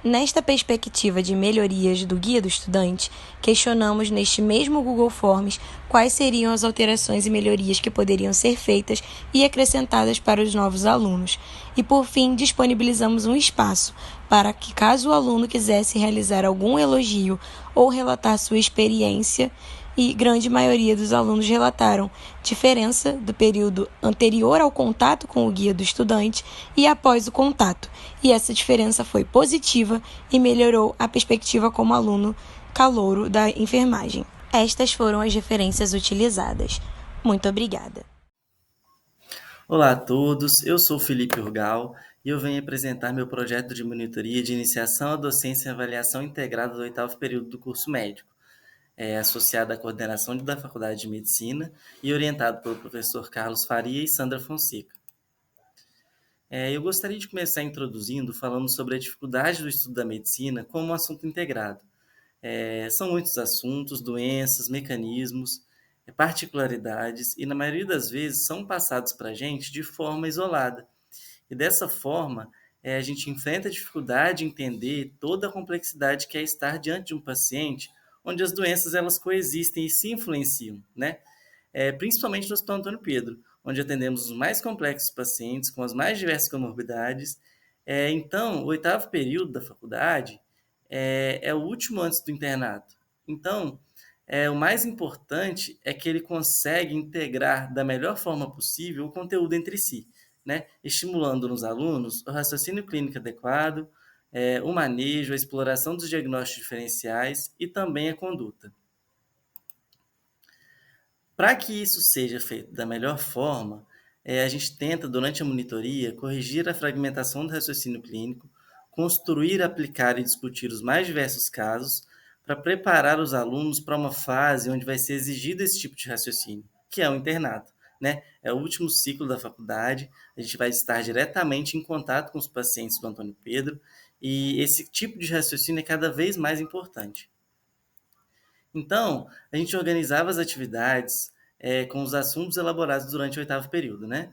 Speaker 8: Nesta perspectiva de melhorias do Guia do Estudante, questionamos neste mesmo Google Forms quais seriam as alterações e melhorias que poderiam ser feitas e acrescentadas para os novos alunos. E, por fim, disponibilizamos um espaço para que, caso o aluno quisesse realizar algum elogio ou relatar sua experiência, e grande maioria dos alunos relataram diferença do período anterior ao contato com o guia do estudante e após o contato, e essa diferença foi positiva e melhorou a perspectiva como aluno calouro da enfermagem. Estas foram as referências utilizadas. Muito obrigada.
Speaker 9: Olá a todos, eu sou Felipe Urgal e eu venho apresentar meu projeto de monitoria de iniciação à docência e avaliação integrada do 8º período do curso médico. Associado à coordenação da Faculdade de Medicina e orientado pelo professor Carlos Faria e Sandra Fonseca. Eu gostaria de começar introduzindo, falando sobre a dificuldade do estudo da medicina como um assunto integrado. São muitos assuntos, doenças, mecanismos, particularidades, e na maioria das vezes são passados para a gente de forma isolada. E dessa forma, a gente enfrenta a dificuldade de entender toda a complexidade que é estar diante de um paciente onde as doenças elas coexistem e se influenciam, né? Principalmente no Hospital Antônio Pedro, onde atendemos os mais complexos pacientes com as mais diversas comorbidades. Então, o 8º período da faculdade é o último antes do internato. Então, o mais importante é que ele consegue integrar da melhor forma possível o conteúdo entre si, né? Estimulando nos alunos o raciocínio clínico adequado, o manejo, a exploração dos diagnósticos diferenciais e também a conduta. Para que isso seja feito da melhor forma, a gente tenta, durante a monitoria, corrigir a fragmentação do raciocínio clínico, construir, aplicar e discutir os mais diversos casos para preparar os alunos para uma fase onde vai ser exigido esse tipo de raciocínio, que é o internato, né? É o último ciclo da faculdade, a gente vai estar diretamente em contato com os pacientes do Antônio Pedro, e esse tipo de raciocínio é cada vez mais importante. Então, a gente organizava as atividades com os assuntos elaborados durante o 8º período, né?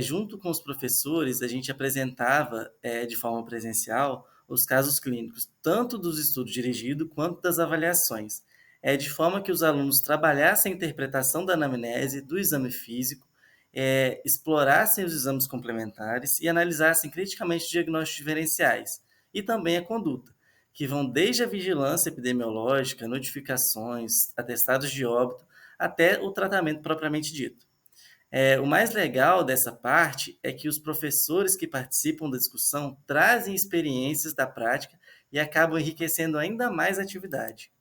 Speaker 9: Junto com os professores, a gente apresentava de forma presencial os casos clínicos, tanto dos estudos dirigidos quanto das avaliações, de forma que os alunos trabalhassem a interpretação da anamnese, do exame físico, explorassem os exames complementares e analisassem criticamente diagnósticos diferenciais e também a conduta, que vão desde a vigilância epidemiológica, notificações, atestados de óbito, até o tratamento propriamente dito. O mais legal dessa parte é que os professores que participam da discussão trazem experiências da prática e acabam enriquecendo ainda mais a atividade.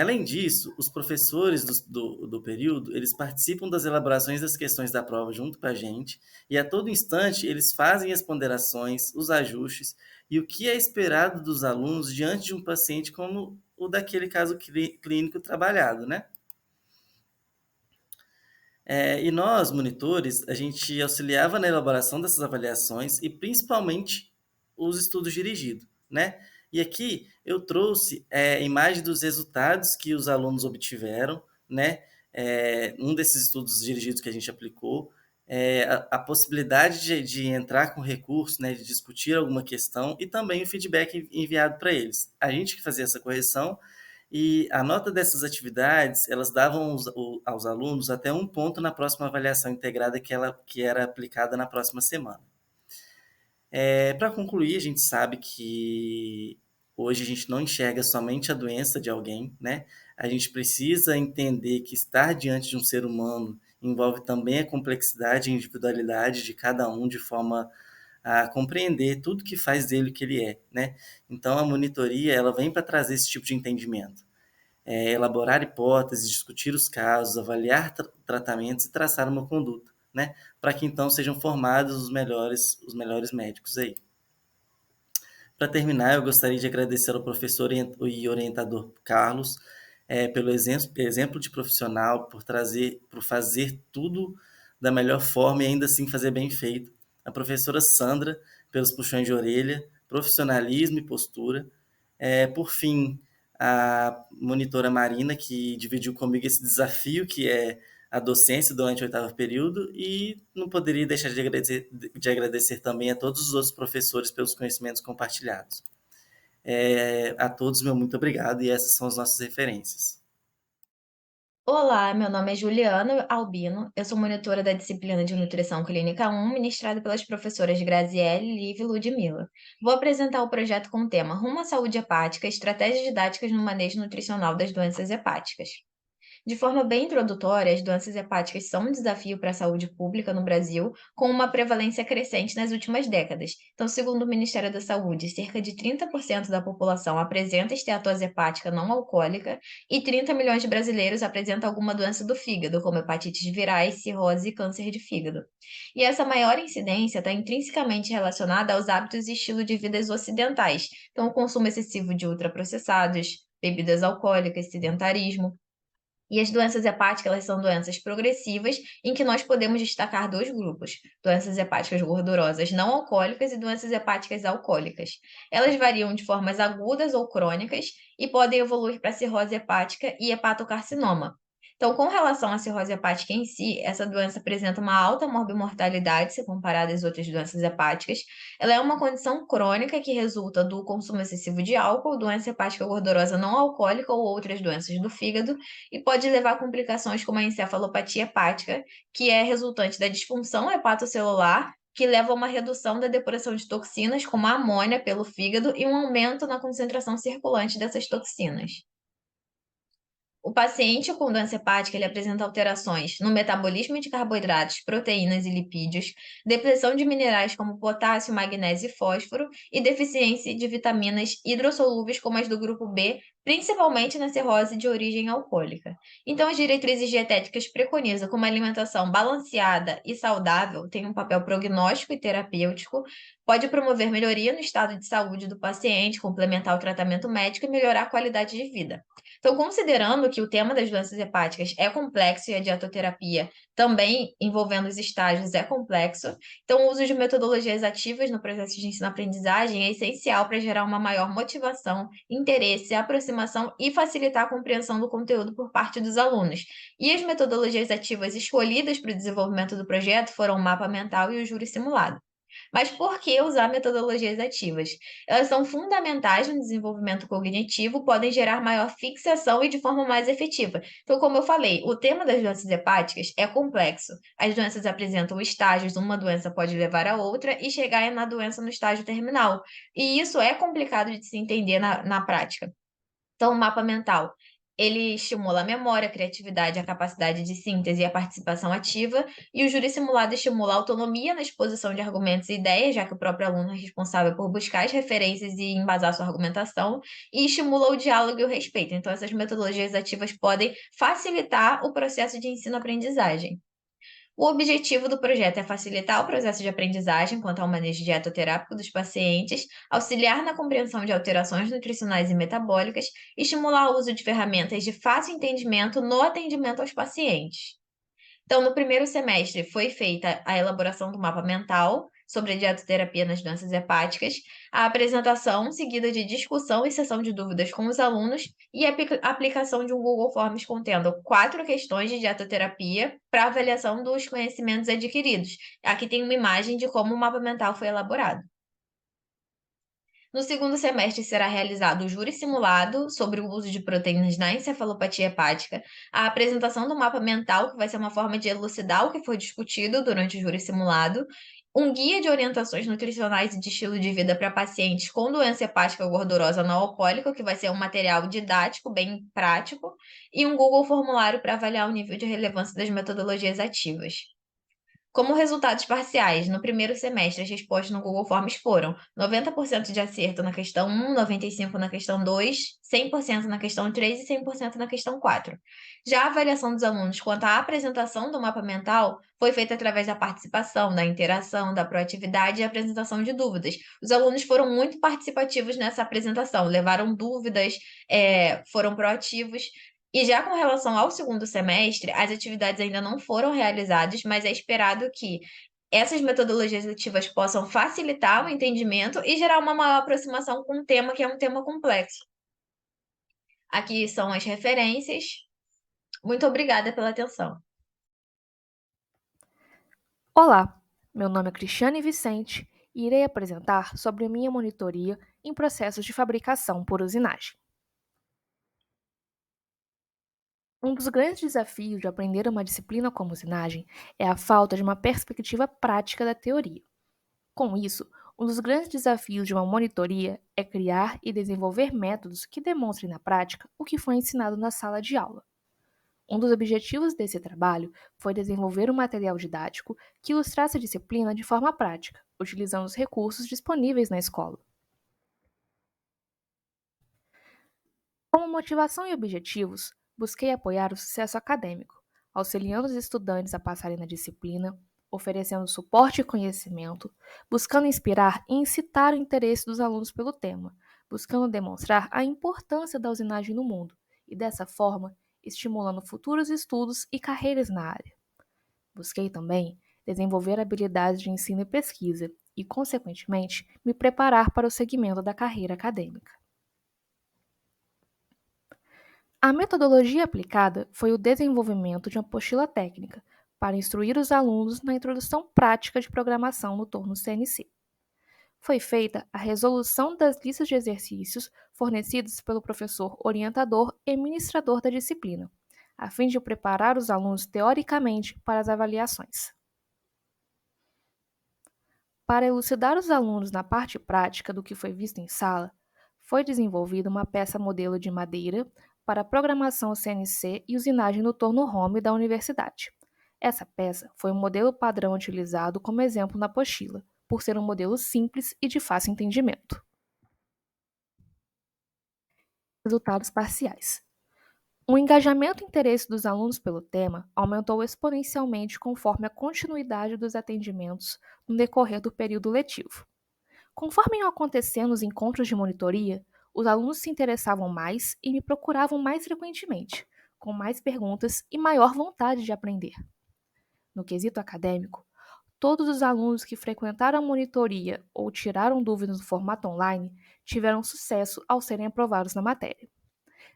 Speaker 9: Além disso, os professores do período, eles participam das elaborações das questões da prova junto com a gente, e a todo instante eles fazem as ponderações, os ajustes e o que é esperado dos alunos diante de um paciente como o daquele caso clínico trabalhado, né? E nós, monitores, a gente auxiliava na elaboração dessas avaliações e principalmente os estudos dirigidos, né? E aqui eu trouxe imagem dos resultados que os alunos obtiveram, né? Um desses estudos dirigidos que a gente aplicou, a possibilidade de entrar com recurso, né? De discutir alguma questão e também o feedback enviado para eles. A gente que fazia essa correção. E a nota dessas atividades, elas davam aos alunos até 1 ponto na próxima avaliação integrada que era aplicada na próxima semana. Para concluir, a gente sabe que hoje a gente não enxerga somente a doença de alguém, né? A gente precisa entender que estar diante de um ser humano envolve também a complexidade e individualidade de cada um, de forma a compreender tudo que faz dele o que ele é, né? Então, a monitoria, ela vem para trazer esse tipo de entendimento. Elaborar hipóteses, discutir os casos, avaliar tratamentos e traçar uma conduta, né? Para que, então, sejam formados os melhores médicos aí. Para terminar, eu gostaria de agradecer ao professor e orientador Carlos pelo exemplo de profissional, por fazer tudo da melhor forma e ainda assim fazer bem feito. A professora Sandra, pelos puxões de orelha, profissionalismo e postura. Por fim, a monitora Marina, que dividiu comigo esse desafio, que é a docência durante o 8º período, e não poderia deixar de agradecer também a todos os outros professores pelos conhecimentos compartilhados. A todos, meu muito obrigado, e essas são as nossas referências.
Speaker 10: Olá, meu nome é Juliana Albino, eu sou monitora da disciplina de Nutrição Clínica 1, ministrada pelas professoras Graziele, Liv e Ludmila. Vou apresentar o projeto com o tema Rumo à Saúde Hepática, Estratégias Didáticas no Manejo Nutricional das Doenças Hepáticas. De forma bem introdutória, as doenças hepáticas são um desafio para a saúde pública no Brasil, com uma prevalência crescente nas últimas décadas. Então, segundo o Ministério da Saúde, cerca de 30% da população apresenta esteatose hepática não alcoólica e 30 milhões de brasileiros apresentam alguma doença do fígado, como hepatites virais, cirrose e câncer de fígado. E essa maior incidência está intrinsecamente relacionada aos hábitos e estilo de vida ocidentais, então o consumo excessivo de ultraprocessados, bebidas alcoólicas, sedentarismo. E as doenças hepáticas, elas são doenças progressivas, em que nós podemos destacar 2 grupos: doenças hepáticas gordurosas não alcoólicas e doenças hepáticas alcoólicas. Elas variam de formas agudas ou crônicas e podem evoluir para cirrose hepática e hepatocarcinoma. Então, com relação à cirrose hepática em si, essa doença apresenta uma alta morbimortalidade se comparada às outras doenças hepáticas. Ela é uma condição crônica que resulta do consumo excessivo de álcool, doença hepática gordurosa não alcoólica ou outras doenças do fígado, e pode levar a complicações como a encefalopatia hepática, que é resultante da disfunção hepatocelular, que leva a uma redução da depuração de toxinas, como a amônia, pelo fígado, e um aumento na concentração circulante dessas toxinas. O paciente com doença hepática, ele apresenta alterações no metabolismo de carboidratos, proteínas e lipídios, depressão de minerais como potássio, magnésio e fósforo, e deficiência de vitaminas hidrossolúveis como as do grupo B, principalmente na cirrose de origem alcoólica. Então, as diretrizes dietéticas preconizam que uma alimentação balanceada e saudável tem um papel prognóstico e terapêutico, pode promover melhoria no estado de saúde do paciente, complementar o tratamento médico e melhorar a qualidade de vida. Então, considerando que o tema das doenças hepáticas é complexo e a dietoterapia também envolvendo os estágios é complexo. Então, o uso de metodologias ativas no processo de ensino-aprendizagem é essencial para gerar uma maior motivação, interesse, aproximação e facilitar a compreensão do conteúdo por parte dos alunos. E as metodologias ativas escolhidas para o desenvolvimento do projeto foram o mapa mental e o júri simulado. Mas por que usar metodologias ativas? Elas são fundamentais no desenvolvimento cognitivo, podem gerar maior fixação e de forma mais efetiva. Então, como eu falei, o tema das doenças hepáticas é complexo. As doenças apresentam estágios, uma doença pode levar a outra e chegar na doença no estágio terminal. E isso é complicado de se entender na prática. Então, o mapa mental, ele estimula a memória, a criatividade, a capacidade de síntese e a participação ativa, e o júri simulado estimula a autonomia na exposição de argumentos e ideias, já que o próprio aluno é responsável por buscar as referências e embasar sua argumentação, e estimula o diálogo e o respeito. Então, essas metodologias ativas podem facilitar o processo de ensino-aprendizagem. O objetivo do projeto é facilitar o processo de aprendizagem quanto ao manejo dietoterápico dos pacientes, auxiliar na compreensão de alterações nutricionais e metabólicas e estimular o uso de ferramentas de fácil entendimento no atendimento aos pacientes. Então, no primeiro semestre, foi feita a elaboração do mapa mental sobre a dietoterapia nas doenças hepáticas, a apresentação seguida de discussão e sessão de dúvidas com os alunos e a aplicação de um Google Forms contendo 4 questões de dietoterapia para avaliação dos conhecimentos adquiridos. Aqui tem uma imagem de como o mapa mental foi elaborado. No segundo semestre será realizado o júri simulado sobre o uso de proteínas na encefalopatia hepática, a apresentação do mapa mental, que vai ser uma forma de elucidar o que foi discutido durante o júri simulado, um guia de orientações nutricionais e de estilo de vida para pacientes com doença hepática gordurosa não alcoólica, que vai ser um material didático, bem prático, e um Google formulário para avaliar o nível de relevância das metodologias ativas. Como resultados parciais, no primeiro semestre, as respostas no Google Forms foram 90% de acerto na questão 1, 95% na questão 2, 100% na questão 3 e 100% na questão 4. Já a avaliação dos alunos quanto à apresentação do mapa mental foi feita através da participação, da interação, da proatividade e apresentação de dúvidas. Os alunos foram muito participativos nessa apresentação, levaram dúvidas, foram proativos. E já com relação ao segundo semestre, as atividades ainda não foram realizadas, mas é esperado que essas metodologias ativas possam facilitar o entendimento e gerar uma maior aproximação com o tema, que é um tema complexo. Aqui são as referências. Muito obrigada pela atenção.
Speaker 11: Olá, meu nome é Cristiane Vicente e irei apresentar sobre a minha monitoria em processos de fabricação por usinagem. Um dos grandes desafios de aprender uma disciplina como usinagem é a falta de uma perspectiva prática da teoria. Com isso, um dos grandes desafios de uma monitoria é criar e desenvolver métodos que demonstrem na prática o que foi ensinado na sala de aula. Um dos objetivos desse trabalho foi desenvolver um material didático que ilustrasse a disciplina de forma prática, utilizando os recursos disponíveis na escola. Como motivação e objetivos, busquei apoiar o sucesso acadêmico, auxiliando os estudantes a passarem na disciplina, oferecendo suporte e conhecimento, buscando inspirar e incitar o interesse dos alunos pelo tema, buscando demonstrar a importância da usinagem no mundo e, dessa forma, estimulando futuros estudos e carreiras na área. Busquei também desenvolver habilidades de ensino e pesquisa e, consequentemente, me preparar para o segmento da carreira acadêmica. A metodologia aplicada foi o desenvolvimento de uma apostila técnica para instruir os alunos na introdução prática de programação no torno CNC. Foi feita a resolução das listas de exercícios fornecidas pelo professor orientador e ministrador da disciplina, a fim de preparar os alunos teoricamente para as avaliações. Para elucidar os alunos na parte prática do que foi visto em sala, foi desenvolvida uma peça modelo de madeira para programação CNC e usinagem no torno home da universidade. Essa peça foi o modelo padrão utilizado como exemplo na apostila, por ser um modelo simples e de fácil entendimento. Resultados parciais. O engajamento e interesse dos alunos pelo tema aumentou exponencialmente conforme a continuidade dos atendimentos no decorrer do período letivo. Conforme iam acontecendo os encontros de monitoria, os alunos se interessavam mais e me procuravam mais frequentemente, com mais perguntas e maior vontade de aprender. No quesito acadêmico, todos os alunos que frequentaram a monitoria ou tiraram dúvidas no formato online tiveram sucesso ao serem aprovados na matéria.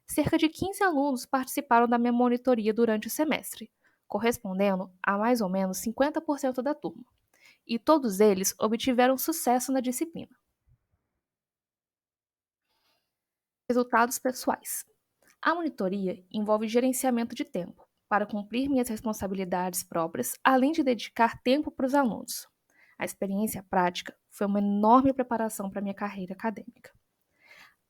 Speaker 11: Cerca de 15 alunos participaram da minha monitoria durante o semestre, correspondendo a mais ou menos 50% da turma, e todos eles obtiveram sucesso na disciplina. Resultados pessoais. A monitoria envolve gerenciamento de tempo, para cumprir minhas responsabilidades próprias, além de dedicar tempo para os alunos. A experiência prática foi uma enorme preparação para minha carreira acadêmica.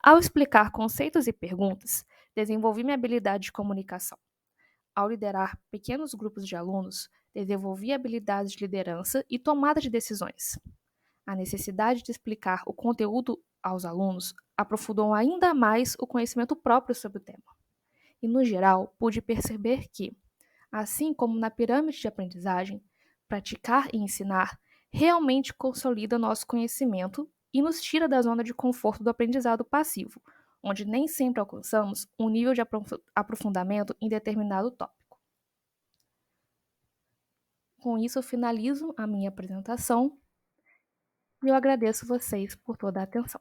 Speaker 11: Ao explicar conceitos e perguntas, desenvolvi minha habilidade de comunicação. Ao liderar pequenos grupos de alunos, desenvolvi habilidades de liderança e tomada de decisões. A necessidade de explicar o conteúdo aos alunos aprofundou ainda mais o conhecimento próprio sobre o tema. E, no geral, pude perceber que, assim como na pirâmide de aprendizagem, praticar e ensinar realmente consolida nosso conhecimento e nos tira da zona de conforto do aprendizado passivo, onde nem sempre alcançamos um nível de aprofundamento em determinado tópico. Com isso, eu finalizo a minha apresentação e eu agradeço vocês por toda a atenção.